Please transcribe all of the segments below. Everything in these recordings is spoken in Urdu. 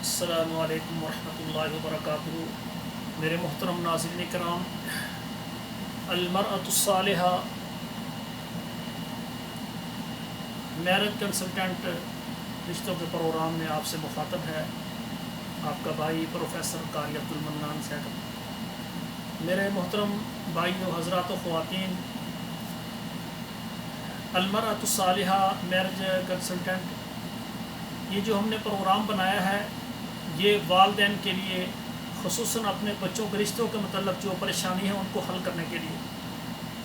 السلام علیکم ورحمۃ اللہ وبرکاتہ۔ میرے محترم ناظرین کرام، المرأۃ الصالحہ میرج کنسلٹنٹ رشتوں کے پروگرام میں آپ سے مخاطب ہے آپ کا بھائی پروفیسر قاری عبدالمنان صاحب۔ میرے محترم بھائیو، حضرات و خواتین، المرأۃ الصالحہ میرج کنسلٹنٹ، یہ جو ہم نے پروگرام بنایا ہے، یہ والدین کے لیے خصوصاً اپنے بچوں کے رشتوں کے متعلق جو پریشانی ہے ان کو حل کرنے کے لیے۔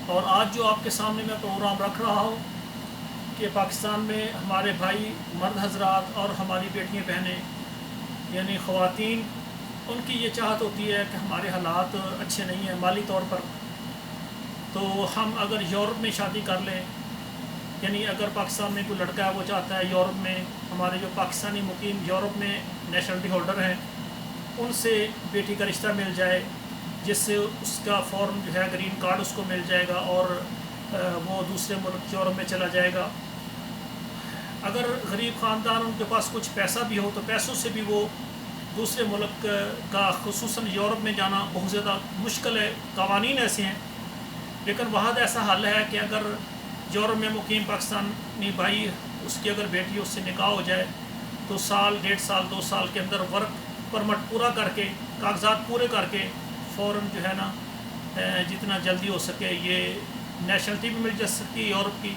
اور آج جو آپ کے سامنے میں پروگرام رکھ رہا ہوں کہ پاکستان میں ہمارے بھائی مرد حضرات اور ہماری بیٹیاں بہنیں یعنی خواتین، ان کی یہ چاہت ہوتی ہے کہ ہمارے حالات اچھے نہیں ہیں مالی طور پر، تو ہم اگر یورپ میں شادی کر لیں، یعنی اگر پاکستان میں کوئی لڑکا ہے وہ چاہتا ہے یورپ میں، ہمارے جو پاکستانی مقیم یورپ میں نیشنلٹی ہولڈر ہیں ان سے بیٹی کا رشتہ مل جائے، جس سے اس کا فوراً جو ہے گرین کارڈ اس کو مل جائے گا اور وہ دوسرے ملک یورپ میں چلا جائے گا۔ اگر غریب خاندان ان کے پاس کچھ پیسہ بھی ہو تو پیسوں سے بھی وہ دوسرے ملک کا خصوصاً یورپ میں جانا بہت زیادہ مشکل ہے، قوانین ایسے ہیں۔ لیکن وہاں ایسا حل ہے کہ اگر یورپ میں مقیم پاکستانی بھائی، اس کی اگر بیٹی اس سے نکاح ہو جائے تو سال، 1.5 سال، 2 سال کے اندر ورک پرمٹ پورا کر کے، کاغذات پورے کر کے فوراً جو ہے نا جتنا جلدی ہو سکے یہ نیشنلٹی بھی مل جا سکتی ہے یورپ کی،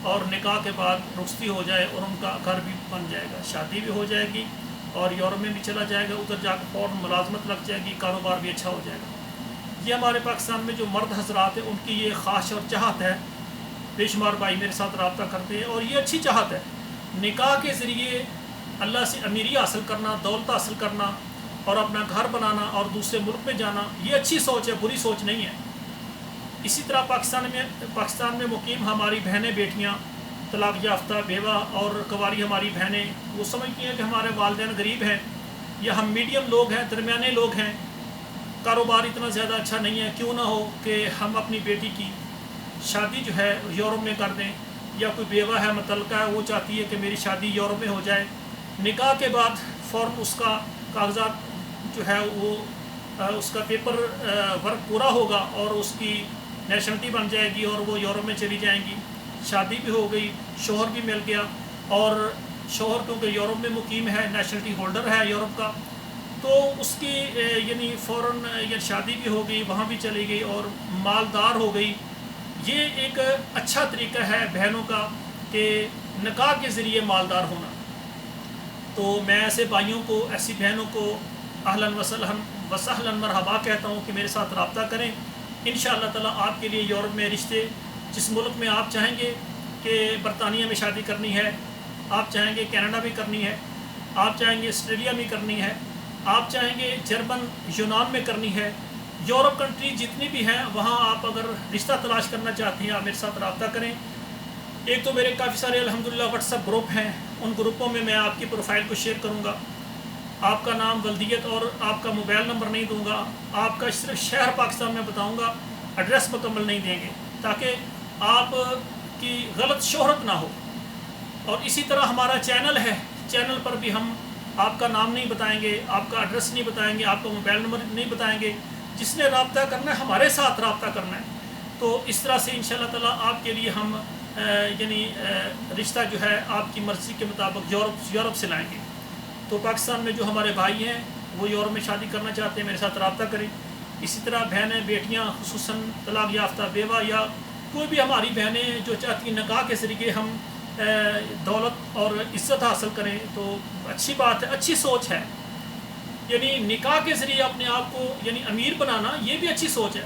اور نکاح کے بعد رخصتی ہو جائے اور ان کا گھر بھی بن جائے گا، شادی بھی ہو جائے گی اور یورپ میں بھی چلا جائے گا، ادھر جا کے فوراً ملازمت لگ جائے گی، کاروبار بھی اچھا ہو جائے گا۔ یہ ہمارے پاکستان میں جو مرد حضرات ہیں ان کی یہ خواہش اور چاہت ہے، بے شمار بھائی میرے ساتھ رابطہ کرتے ہیں اور یہ اچھی چاہت ہے۔ نکاح کے ذریعے اللہ سے امیری حاصل کرنا، دولت حاصل کرنا اور اپنا گھر بنانا اور دوسرے ملک میں جانا، یہ اچھی سوچ ہے، بری سوچ نہیں ہے۔ اسی طرح پاکستان میں مقیم ہماری بہنیں، بیٹیاں، طلاق یافتہ بیوہ اور کنواری ہماری بہنیں، وہ سمجھتی ہیں کہ ہمارے والدین غریب ہیں یا ہم میڈیم لوگ ہیں، درمیانے لوگ ہیں، کاروبار اتنا زیادہ اچھا نہیں ہے، کیوں نہ ہو کہ ہم اپنی بیٹی کی شادی جو ہے یورپ میں کر دیں، یا کوئی بیوہ ہے، متعلقہ ہے، وہ چاہتی ہے کہ میری شادی یورپ میں ہو جائے، نکاح کے بعد فوراً اس کا کاغذات جو ہے وہ اس کا پیپر ورک پورا ہوگا اور اس کی نیشنلٹی بن جائے گی اور وہ یورپ میں چلی جائیں گی، شادی بھی ہو گئی، شوہر بھی مل گیا، اور شوہر کیونکہ یورپ میں مقیم ہے، نیشنلٹی ہولڈر ہے یورپ کا، تو اس کی یعنی فوراً یہ شادی بھی ہو گئی، وہاں بھی چلی گئی اور مالدار ہو گئی۔ یہ ایک اچھا طریقہ ہے بہنوں کا کہ نکاح کے ذریعے مالدار ہونا۔ تو میں ایسے بھائیوں کو، ایسی بہنوں کو اہلاً وسہلاً مرحبا کہتا ہوں کہ میرے ساتھ رابطہ کریں۔ انشاءاللہ تعالیٰ آپ کے لیے یورپ میں رشتے، جس ملک میں آپ چاہیں گے کہ برطانیہ میں شادی کرنی ہے، آپ چاہیں گے کینیڈا بھی کرنی ہے، آپ چاہیں گے آسٹریلیا میں کرنی ہے، آپ چاہیں گے جرمن، یونان میں کرنی ہے، یورپ کنٹری جتنی بھی ہیں وہاں آپ اگر رشتہ تلاش کرنا چاہتے ہیں آپ میرے ساتھ رابطہ کریں۔ ایک تو میرے کافی سارے الحمدللہ واٹس ایپ گروپ ہیں، ان گروپوں میں آپ کی پروفائل کو شیئر کروں گا، آپ کا نام، ولدیت اور آپ کا موبائل نمبر نہیں دوں گا، آپ کا صرف شہر پاکستان میں بتاؤں گا، ایڈریس مکمل نہیں دیں گے تاکہ آپ کی غلط شہرت نہ ہو۔ اور اسی طرح ہمارا چینل ہے، چینل پر بھی ہم آپ کا نام نہیں بتائیں گے، آپ کا ایڈریس نہیں بتائیں گے، آپ کا موبائل نمبر نہیں بتائیں گے، جس نے رابطہ کرنا ہے ہمارے ساتھ رابطہ کرنا ہے۔ تو اس طرح سے انشاءاللہ تعالیٰ آپ کے لیے ہم یعنی رشتہ جو ہے آپ کی مرضی کے مطابق یورپ سے لائیں گے۔ تو پاکستان میں جو ہمارے بھائی ہیں وہ یورپ میں شادی کرنا چاہتے ہیں، میرے ساتھ رابطہ کریں۔ اسی طرح بہنیں، بیٹیاں، خصوصاً طلاق یافتہ بیوہ یا کوئی بھی ہماری بہنیں جو چاہتی ہیں نکاح کے ذریعے ہم دولت اور عزت حاصل کریں، تو اچھی بات ہے، اچھی سوچ ہے۔ یعنی نکاح کے ذریعے اپنے آپ کو یعنی امیر بنانا، یہ بھی اچھی سوچ ہے۔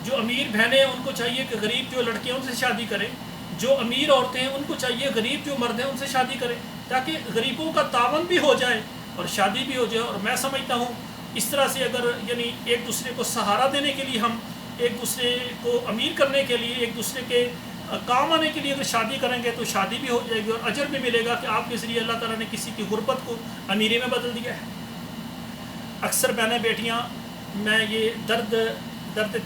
جو امیر بہنیں ہیں ان کو چاہیے کہ غریب جو لڑکے ہیں ان سے شادی کریں، جو امیر عورتیں ہیں ان کو چاہیے غریب جو مرد ہیں ان سے شادی کریں، تاکہ غریبوں کا تعاون بھی ہو جائے اور شادی بھی ہو جائے۔ اور میں سمجھتا ہوں اس طرح سے اگر یعنی ایک دوسرے کو سہارا دینے کے لیے، ہم ایک دوسرے کو امیر کرنے کے لیے، ایک دوسرے کے کام آنے کے لیے اگر شادی کریں گے تو شادی بھی ہو جائے گی اور اجر بھی ملے گا کہ آپ کے ذریعے اللہ تعالیٰ نے کسی کی غربت کو امیری میں بدل دیا ہے۔ اکثر بہنیں، بیٹیاں، میں یہ درد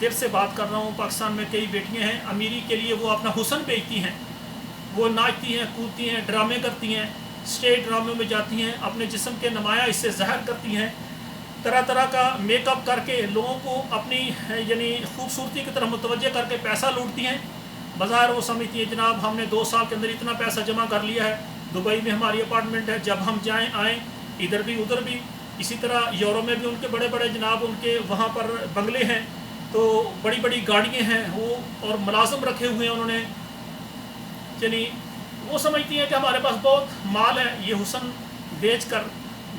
دل سے بات کر رہا ہوں، پاکستان میں کئی بیٹیاں ہیں امیری کے لیے وہ اپنا حسن بیچتی ہیں، وہ ناچتی ہیں، کودتی ہیں، ڈرامے کرتی ہیں، اسٹیج ڈراموں میں جاتی ہیں، اپنے جسم کے نمایاں اس سے ظاہر کرتی ہیں، طرح طرح کا میک اپ کر کے لوگوں کو اپنی یعنی خوبصورتی کی طرف متوجہ کر کے پیسہ لوٹتی ہیں۔ بظاہر وہ سمجھتی ہیں جناب ہم نے 2 سال کے اندر اتنا پیسہ جمع کر لیا ہے، دبئی میں ہماری اپارٹمنٹ ہے، جب ہم جائیں آئیں ادھر بھی ادھر بھی، اسی طرح یورپ میں بھی ان کے بڑے بڑے جناب ان کے وہاں پر بنگلے ہیں، تو بڑی بڑی گاڑیاں ہیں وہ، اور ملازم رکھے ہوئے ہیں انہوں نے، یعنی وہ سمجھتی ہیں کہ ہمارے پاس بہت مال ہے، یہ حسن بیچ کر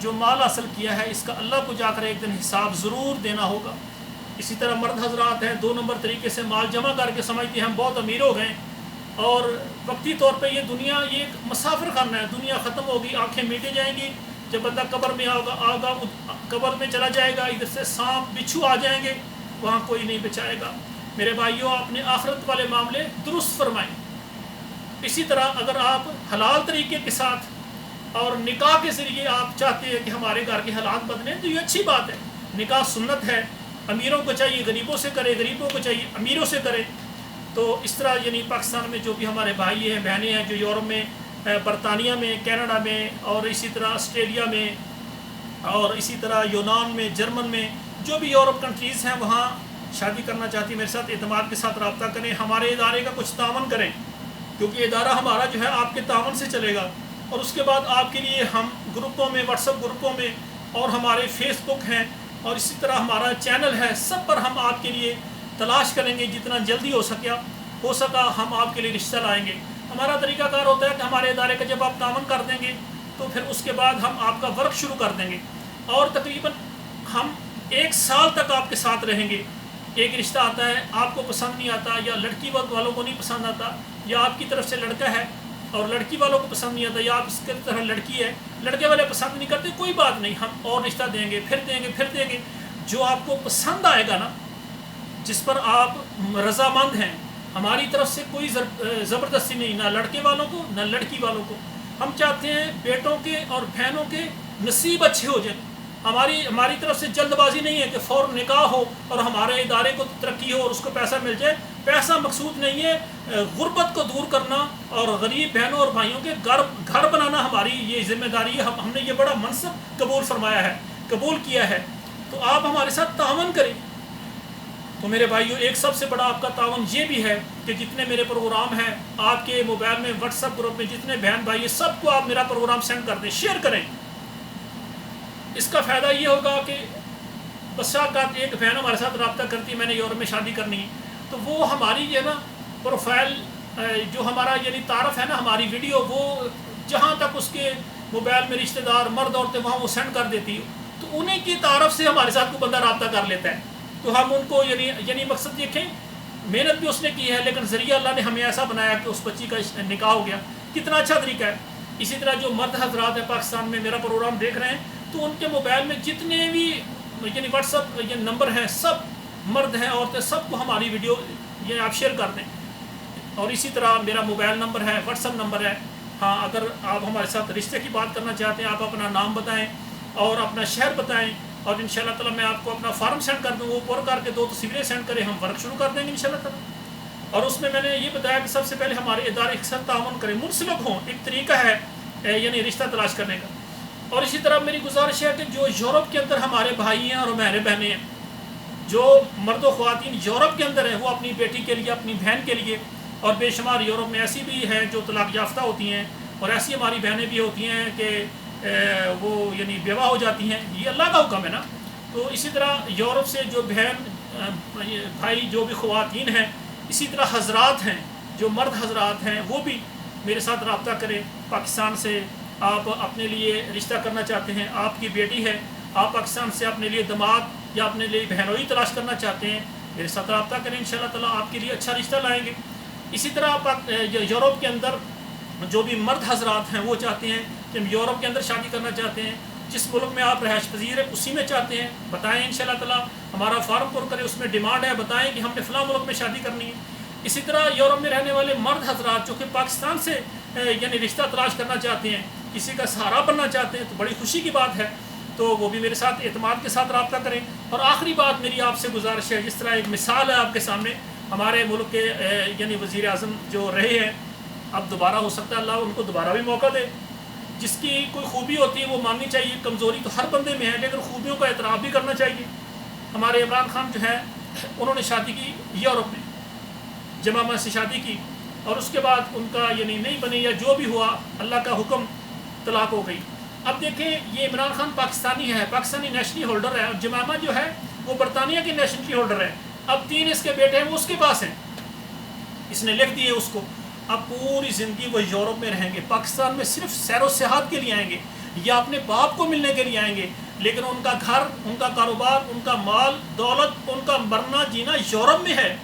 جو مال حاصل کیا ہے اس کا اللہ کو جا کر ایک دن حساب ضرور دینا ہوگا۔ اسی طرح مرد حضرات ہیں 2 نمبر طریقے سے مال جمع کر کے سمجھتے ہیں ہم بہت امیر ہو گئے، اور وقتی طور پہ یہ دنیا یہ ایک مسافر خانہ ہے، دنیا ختم ہوگی، آنکھیں میٹے جائیں گی، جب بندہ قبر میں آگا قبر میں چلا جائے گا، ادھر سے سانپ بچھو آ جائیں گے، وہاں کوئی نہیں بچائے گا۔ میرے بھائیوں اپنے آخرت والے معاملے درست فرمائیں۔ اسی طرح اگر آپ حلال طریقے کے ساتھ اور نکاح کے ذریعے آپ چاہتے ہیں کہ ہمارے گھر کے حالات بدلیں تو یہ اچھی بات ہے، نکاح سنت ہے، امیروں کو چاہیے غریبوں سے کرے، غریبوں کو چاہیے امیروں سے کرے۔ تو اس طرح یعنی پاکستان میں جو بھی ہمارے بھائی ہیں بہنیں ہیں جو یورپ میں، برطانیہ میں، کینیڈا میں، اور اسی طرح آسٹریلیا میں، اور اسی طرح یونان میں، جرمن میں، جو بھی یورپ کنٹریز ہیں وہاں شادی کرنا چاہتی ہیں، میرے ساتھ اعتماد کے ساتھ رابطہ کریں، ہمارے ادارے کا کچھ تعاون کریں، کیونکہ ادارہ ہمارا جو ہے آپ کے تعاون سے چلے گا، اور اس کے بعد آپ کے لیے ہم گروپوں میں، واٹس ایپ گروپوں میں، اور ہمارے فیس بک ہیں، اور اسی طرح ہمارا چینل ہے، سب پر ہم آپ کے لیے تلاش کریں گے، جتنا جلدی ہو سکا ہم آپ کے لیے رشتہ لائیں گے۔ ہمارا طریقہ کار ہوتا ہے کہ ہمارے ادارے کا جب آپ تعاون کر دیں گے تو پھر اس کے بعد ہم آپ کا ورک شروع کر دیں گے، اور تقریباً ہم 1 سال تک آپ کے ساتھ رہیں گے۔ ایک رشتہ آتا ہے آپ کو پسند نہیں آتا، یا لڑکی والوں کو نہیں پسند آتا، یا آپ کی طرف سے لڑکا ہے اور لڑکی والوں کو پسند نہیں آتا، یا آپ اس کی طرح لڑکی ہے لڑکے والے پسند نہیں کرتے، کوئی بات نہیں، ہم اور رشتہ دیں گے، پھر دیں گے، پھر دیں گے، جو آپ کو پسند آئے گا نا، جس پر آپ رضامند ہیں، ہماری طرف سے کوئی زبردستی نہیں، نہ لڑکے والوں کو نہ لڑکی والوں کو۔ ہم چاہتے ہیں بیٹوں کے اور بہنوں کے نصیب اچھے ہو جائیں، ہماری طرف سے جلد بازی نہیں ہے کہ فوراً نکاح ہو اور ہمارے ادارے کو ترقی ہو اور اس کو پیسہ مل جائے، پیسہ مقصود نہیں ہے، غربت کو دور کرنا اور غریب بہنوں اور بھائیوں کے گھر بنانا ہماری یہ ذمہ داری ہے، ہم نے یہ بڑا منصب قبول فرمایا ہے، قبول کیا ہے، تو آپ ہمارے ساتھ تعاون کریں۔ تو میرے بھائیوں ایک سب سے بڑا آپ کا تعاون یہ بھی ہے کہ جتنے میرے پروگرام ہیں آپ کے موبائل میں، واٹس ایپ گروپ میں جتنے بہن بھائی ہیں سب کو آپ میرا پروگرام سینڈ کر دیں، شیئر کریں۔ اس کا فائدہ یہ ہوگا کہ بسا کا ایک بہن ہمارے ساتھ رابطہ کرتی ہے، میں نے یورپ میں شادی کرنی ہے، تو وہ ہماری جو ہے نا پروفائل جو ہمارا یعنی تعارف ہے نا، ہماری ویڈیو وہ جہاں تک اس کے موبائل میں رشتہ دار مرد عورتیں وہاں وہ سینڈ کر دیتی ہے، تو انہیں کی تعارف سے ہمارے ساتھ کوئی بندہ رابطہ کر لیتا ہے، تو ہم ان کو یعنی مقصد دیکھیں، محنت بھی اس نے کی ہے لیکن ذریعہ اللہ نے ہمیں ایسا بنایا کہ اس بچی کا نکاح ہو گیا، کتنا اچھا طریقہ ہے۔ اسی طرح جو مرد حضرات ہیں پاکستان میں میرا پروگرام دیکھ رہے ہیں، تو ان کے موبائل میں جتنے بھی یعنی واٹس ایپ یہ نمبر ہیں، سب مرد ہیں عورتیں، سب کو ہماری ویڈیو یہ آپ شیئر کر دیں، اور اسی طرح میرا موبائل نمبر ہے، واٹس ایپ نمبر ہے، ہاں اگر آپ ہمارے ساتھ رشتے کی بات کرنا چاہتے ہیں، آپ اپنا نام بتائیں اور اپنا شہر بتائیں، اور انشاءاللہ تعالیٰ میں آپ کو اپنا فارم سینڈ کر دوں، وہ پر کر کے 2 تصویریں سینڈ کریں، ہم ورک شروع کر دیں گے انشاءاللہ تعالیٰ۔ اور اس میں نے یہ بتایا کہ سب سے پہلے ہمارے ادارے کے ساتھ تعاون کریں، منسلک ہوں، ایک طریقہ ہے یعنی رشتہ تلاش کرنے کا۔ اور اسی طرح میری گزارش ہے کہ جو یورپ کے اندر ہمارے بھائی ہیں اور ہمارے بہنیں ہیں، جو مرد و خواتین یورپ کے اندر ہیں، وہ اپنی بیٹی کے لیے، اپنی بہن کے لیے، اور بے شمار یورپ میں ایسی بھی ہیں جو طلاق یافتہ ہوتی ہیں، اور ایسی ہماری بہنیں بھی ہوتی ہیں کہ وہ یعنی بیوہ ہو جاتی ہیں، یہ اللہ کا حکم ہے نا۔ تو اسی طرح یورپ سے جو بہن بھائی جو بھی خواتین ہیں، اسی طرح حضرات ہیں جو مرد حضرات ہیں، وہ بھی میرے ساتھ رابطہ کریں۔ پاکستان سے آپ اپنے لیے رشتہ کرنا چاہتے ہیں، آپ کی بیٹی ہے، آپ پاکستان سے اپنے لیے داماد یا اپنے لیے بہنوئی تلاش کرنا چاہتے ہیں، میرے ساتھ رابطہ کریں، انشاءاللہ تعالیٰ آپ کے لیے اچھا رشتہ لائیں گے۔ اسی طرح یورپ کے اندر جو بھی مرد حضرات ہیں وہ چاہتے ہیں کہ ہم یورپ کے اندر شادی کرنا چاہتے ہیں، جس ملک میں آپ رہائش پذیر ہیں اسی میں چاہتے ہیں، بتائیں انشاءاللہ تعالیٰ، ہمارا فارم پر کریں، اس میں ڈیمانڈ ہے، بتائیں کہ ہم نے فلاں ملک میں شادی کرنی ہے۔ اسی طرح یورپ میں رہنے والے مرد حضرات جو کہ پاکستان سے یعنی رشتہ تلاش کرنا چاہتے ہیں، کسی کا سہارا بننا چاہتے ہیں، تو بڑی خوشی کی بات ہے، تو وہ بھی میرے ساتھ اعتماد کے ساتھ رابطہ کریں۔ اور آخری بات میری آپ سے گزارش ہے، جس طرح ایک مثال ہے آپ کے سامنے، ہمارے ملک کے یعنی وزیر اعظم جو رہے ہیں، اب دوبارہ ہو سکتا ہے اللہ ان کو دوبارہ بھی موقع دے، جس کی کوئی خوبی ہوتی ہے وہ ماننی چاہیے، کمزوری تو ہر بندے میں ہے، لیکن خوبیوں کا اعتراف بھی کرنا چاہیے۔ ہمارے عمران خان جو ہے انہوں نے شادی کی یورپ میں، جمامہ سے شادی کی، اور اس کے بعد ان کا یعنی نہیں بنی یا جو بھی ہوا اللہ کا حکم، طلاق ہو گئی۔ اب دیکھیں یہ عمران خان پاکستانی ہے، پاکستانی نیشنلی ہولڈر ہے، اور جمامہ جو ہے وہ برطانیہ کی نیشنلی ہولڈر ہے۔ اب 3 اس کے بیٹے ہیں وہ اس کے پاس ہیں، اس نے لکھ دیے اس کو۔ اب پوری زندگی وہ یورپ میں رہیں گے، پاکستان میں صرف سیر و سیاحت کے لیے آئیں گے یا اپنے باپ کو ملنے کے لیے آئیں گے، لیکن ان کا گھر، ان کا کاروبار، ان کا مال دولت، ان کا مرنا جینا یورپ میں ہے۔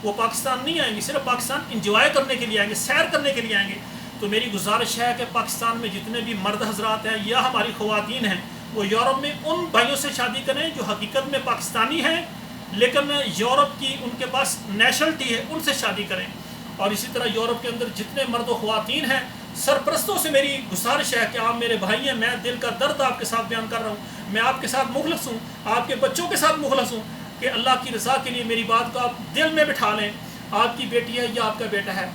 وہ پاکستان نہیں آئیں گے، صرف پاکستان انجوائے کرنے کے لیے آئیں گے، سیر کرنے کے لیے آئیں گے۔ تو میری گزارش ہے کہ پاکستان میں جتنے بھی مرد حضرات ہیں یا ہماری خواتین ہیں وہ یورپ میں ان بھائیوں سے شادی کریں جو حقیقت میں پاکستانی ہیں لیکن یورپ کی ان کے پاس نیشنلٹی ہے، ان سے شادی کریں۔ اور اسی طرح یورپ کے اندر جتنے مرد و خواتین ہیں، سرپرستوں سے میری گزارش ہے کہ آپ میرے بھائی ہیں، میں دل کا درد آپ کے ساتھ بیان کر رہا ہوں، میں آپ کے ساتھ مخلص ہوں، آپ کے بچوں کے ساتھ مخلص ہوں کہ اللہ کی رضا کے لیے میری بات کو آپ دل میں بٹھا لیں۔ آپ کی بیٹی ہے یا آپ کا بیٹا ہے،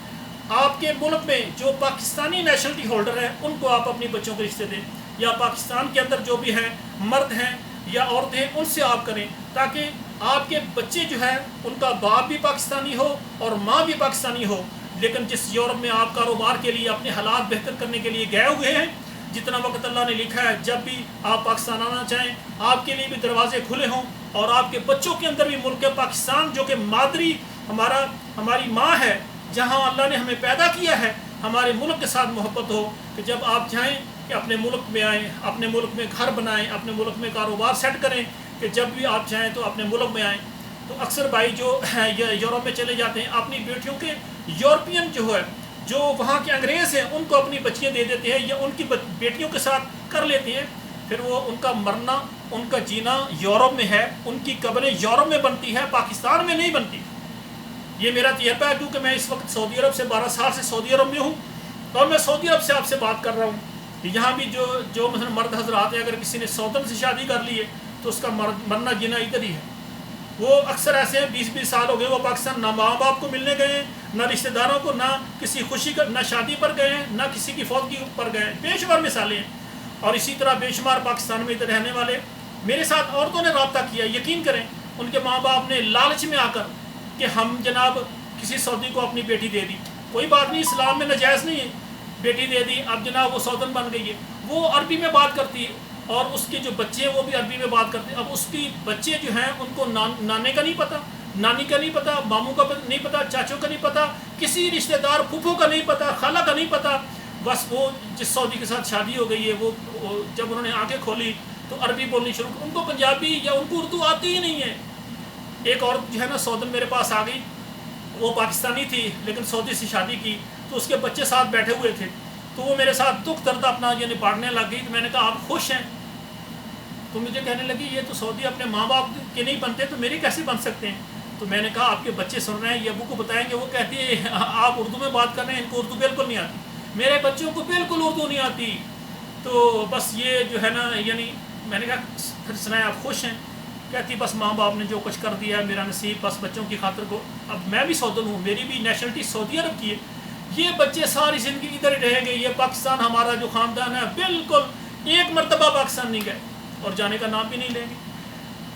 آپ کے ملک میں جو پاکستانی نیشنلٹی ہولڈر ہیں ان کو آپ اپنی بچوں کے رشتے دیں، یا پاکستان کے اندر جو بھی ہیں مرد ہیں یا عورتیں ہیں ان سے آپ کریں، تاکہ آپ کے بچے جو ہیں ان کا باپ بھی پاکستانی ہو اور ماں بھی پاکستانی ہو۔ لیکن جس یورپ میں آپ کاروبار کے لیے اپنے حالات بہتر کرنے کے لیے گئے ہوئے ہیں، جتنا وقت اللہ نے لکھا ہے جب بھی آپ پاکستان آنا چاہیں آپ کے لیے بھی دروازے کھلے ہوں، اور آپ کے بچوں کے اندر بھی ملک پاکستان جو کہ مادری ہماری ماں ہے، جہاں اللہ نے ہمیں پیدا کیا ہے، ہمارے ملک کے ساتھ محبت ہو کہ جب آپ چاہیں کہ اپنے ملک میں آئیں، اپنے ملک میں گھر بنائیں، اپنے ملک میں کاروبار سیٹ کریں، کہ جب بھی آپ چاہیں تو اپنے ملک میں آئیں۔ تو اکثر بھائی جو یورپ میں چلے جاتے ہیں اپنی بیٹیوں کے یورپین جو وہاں کے انگریز ہیں ان کو اپنی بچیاں دے دیتے ہیں یا ان کی بیٹیوں کے ساتھ کر لیتے ہیں، پھر وہ ان کا مرنا، ان کا جینا یورپ میں ہے، ان کی قبریں یورپ میں بنتی ہے، پاکستان میں نہیں بنتی۔ یہ میرا تجربہ ہے کیونکہ میں اس وقت سعودی عرب سے 12 سال سے سعودی عرب میں ہوں، اور میں سعودی عرب سے آپ سے بات کر رہا ہوں۔ یہاں بھی جو مثلا مرد حضرات ہیں، اگر کسی نے سعودن سے شادی کر لی ہے تو اس کا مرنا جینا ادھر ہی ہے۔ وہ اکثر ایسے ہیں 20 سال ہو گئے وہ پاکستان نہ ماں باپ کو ملنے گئے ہیں، نہ رشتہ داروں کو، نہ کسی خوشی کا، نہ شادی پر گئے ہیں، نہ کسی کی فوتگی پر گئے ہیں، بے شمار مثالیں ہیں۔ اور اسی طرح بے شمار پاکستان میں ادھر رہنے والے میرے ساتھ عورتوں نے رابطہ کیا، یقین کریں ان کے ماں باپ نے لالچ میں آ کر کہ ہم جناب کسی سعودی کو اپنی بیٹی دے دی، کوئی بات نہیں، اسلام میں ناجائز نہیں ہے، بیٹی دے دی، اب جناب وہ سعودن بن گئی ہے، وہ عربی میں بات کرتی ہے اور اس کے جو بچے ہیں وہ بھی عربی میں بات کرتے ہیں۔ اب اس کی بچے جو ہیں ان کو نانے کا نہیں پتہ، نانی کا نہیں پتہ، ماموں کا نہیں پتہ، چاچوں کا نہیں پتہ، کسی رشتہ دار پھوپھو کا نہیں پتہ، خالہ کا نہیں پتہ، بس وہ جس سعودی کے ساتھ شادی ہو گئی ہے وہ جب انہوں نے آنکھیں کھولی تو عربی بولنی شروع کی، ان کو پنجابی یا ان کو اردو آتی ہی نہیں ہے۔ ایک عورت جو ہے نا سعودن میرے پاس آ گئی، وہ پاکستانی تھی لیکن سعودی سے شادی کی، تو اس کے بچے ساتھ بیٹھے ہوئے تھے، تو وہ میرے ساتھ دکھ درد اپنا یعنی بانٹنے لگ گئی۔ تو میں نے کہا آپ خوش ہیں؟ تو مجھے کہنے لگی یہ تو سعودی اپنے ماں باپ کے نہیں بنتے تو میرے کیسے بن سکتے ہیں؟ تو میں نے کہا آپ کے بچے سن رہے ہیں، یہ ابو کو بتائیں گے، وہ کہتی ہے آپ اردو میں بات کر رہے ہیں، ان کو اردو بالکل نہیں آتی، میرے بچوں کو بالکل اردو نہیں آتی۔ تو بس یہ جو ہے نا یعنی میں نے کہا پھر سنائیں آپ خوش ہیں؟ کہتی بس ماں باپ نے جو کچھ کر دیا ہے میرا نصیب، بس بچوں کی خاطر کو، اب میں بھی سعودن ہوں، میری بھی نیشنلٹی سعودی عرب کی ہے، یہ بچے ساری زندگی ادھر ہی رہیں گے، یہ پاکستان ہمارا جو خاندان ہے بالکل ایک مرتبہ پاکستان نہیں گئے اور جانے کا نام بھی نہیں لیں گے۔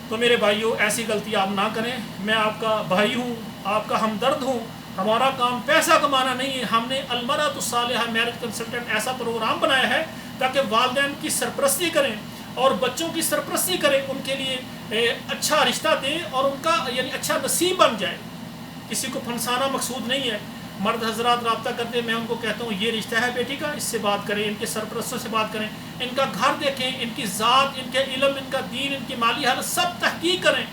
تو میرے بھائیوں ایسی غلطی آپ نہ کریں، میں آپ کا بھائی ہوں، آپ کا ہمدرد ہوں، ہمارا کام پیسہ کمانا نہیں ہے، ہم نے المرأۃ الصالحہ میرج کنسلٹنٹ ایسا پروگرام بنایا ہے تاکہ والدین کی سرپرستی کریں اور بچوں کی سرپرستی کریں، ان کے لیے اچھا رشتہ دیں اور ان کا یعنی اچھا نصیب بن جائے۔ کسی کو پھنسانا مقصود نہیں ہے۔ مرد حضرات رابطہ کرتے ہیں، میں ان کو کہتا ہوں یہ رشتہ ہے بیٹی کا، اس سے بات کریں، ان کے سرپرستوں سے بات کریں، ان کا گھر دیکھیں، ان کی ذات، ان کے علم، ان کا دین، ان کی مالی حالت سب تحقیق کریں۔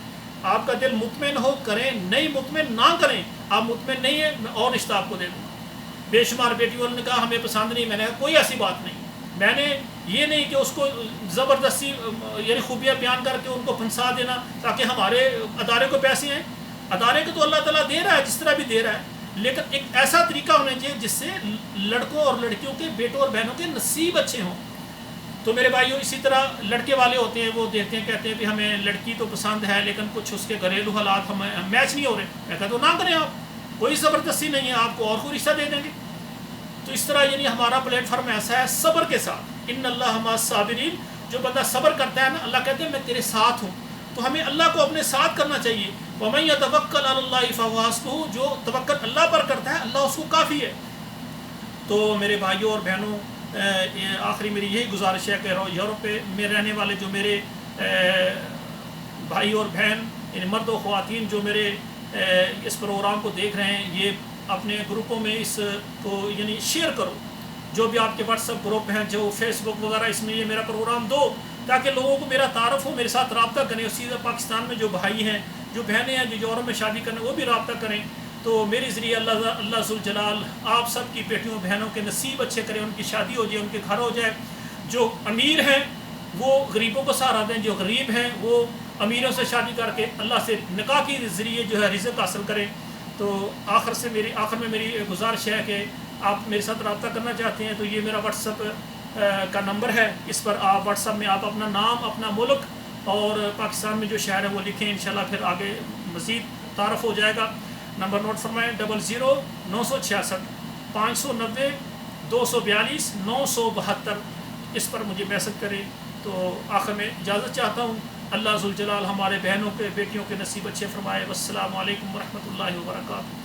آپ کا دل مطمئن ہو کریں، نہیں مطمئن نہ کریں۔ آپ مطمئن نہیں ہیں میں اور رشتہ آپ کو دے دوں گا۔ بے شمار بیٹی والوں نے کہا ہمیں پسند نہیں، میں نے کہا کوئی ایسی بات نہیں، میں نے یہ نہیں کہ اس کو زبردستی یعنی خوبیاں بیان کر کے ان کو پھنسا دینا تاکہ ہمارے ادارے کو پیسے ہیں، ادارے کو تو اللہ تعالیٰ دے رہا ہے جس طرح بھی دے رہا ہے، لیکن ایک ایسا طریقہ ہونا چاہیے جس سے لڑکوں اور لڑکیوں کے بیٹوں اور بہنوں کے نصیب اچھے ہوں۔ تو میرے بھائیوں اسی طرح لڑکے والے ہوتے ہیں، وہ دیکھتے ہیں کہتے ہیں کہ ہمیں لڑکی تو پسند ہے لیکن کچھ اس کے گھریلو حالات ہمیں میچ نہیں ہو رہے، میں کہتا ہوں نہ کریں، آپ کوئی زبردستی نہیں ہے، آپ کو اور کوئی رشتہ دے دیں گے۔ تو اس طرح یعنی ہمارا پلیٹ فارم ایسا ہے صبر کے ساتھ ان اللہ مع الصابرین، جو بندہ صبر کرتا ہے نا اللہ کہتے ہیں میں تیرے ساتھ ہوں. تو ہمیں اللہ کو اپنے ساتھ کرنا چاہیے. وَمَن يَتَوَكَّلْ عَلَى اللَّهِ فَهُوَ حَسْبُهُ، جو توکل اللہ پر کرتا ہے اللہ اس کو کافی ہے. تو میرے بھائیوں اور بہنوں، آخری میری یہی گزارش ہے کہ یورپ میں رہنے والے جو میرے بھائی اور بہن یعنی مرد و خواتین جو میرے اس پروگرام کو دیکھ رہے ہیں، یہ اپنے گروپوں میں اس کو یعنی شیئر کرو. جو بھی آپ کے واٹس ایپ گروپ ہیں، جو فیس بک وغیرہ، اس میں یہ میرا پروگرام دو تاکہ لوگوں کو میرا تعارف ہو، میرے ساتھ رابطہ کریں. اسی طرح پاکستان میں جو بھائی ہیں، جو بہنیں ہیں، جو یورپ میں شادی کرنے، وہ بھی رابطہ کریں. تو میرے ذریعے اللہ ذوالجلال آپ سب کی بیٹیوں بہنوں کے نصیب اچھے کریں، ان کی شادی ہو جائے، ان کے گھر ہو جائے. جو امیر ہیں وہ غریبوں کو سہارا دیں، جو غریب ہیں وہ امیروں سے شادی کر کے اللہ سے نکاح کے ذریعے جو ہے رزق حاصل کریں. تو آخر میں میری گزارش ہے کہ آپ میرے ساتھ رابطہ کرنا چاہتے ہیں تو یہ میرا واٹس ایپ کا نمبر ہے. اس پر آپ واٹس ایپ میں آپ اپنا نام، اپنا ملک اور پاکستان میں جو شہر ہے وہ لکھیں. انشاءاللہ پھر آگے مزید تعارف ہو جائے گا. نمبر نوٹ فرمائیں 00-966 590 242 972. اس پر مجھے میسج کریں. تو آخر میں اجازت چاہتا ہوں. اللہ ذوالجلال ہمارے بہنوں کے بیٹیوں کے نصیب اچھے فرمائے. والسلام علیکم ورحمۃ اللہ وبرکاتہ.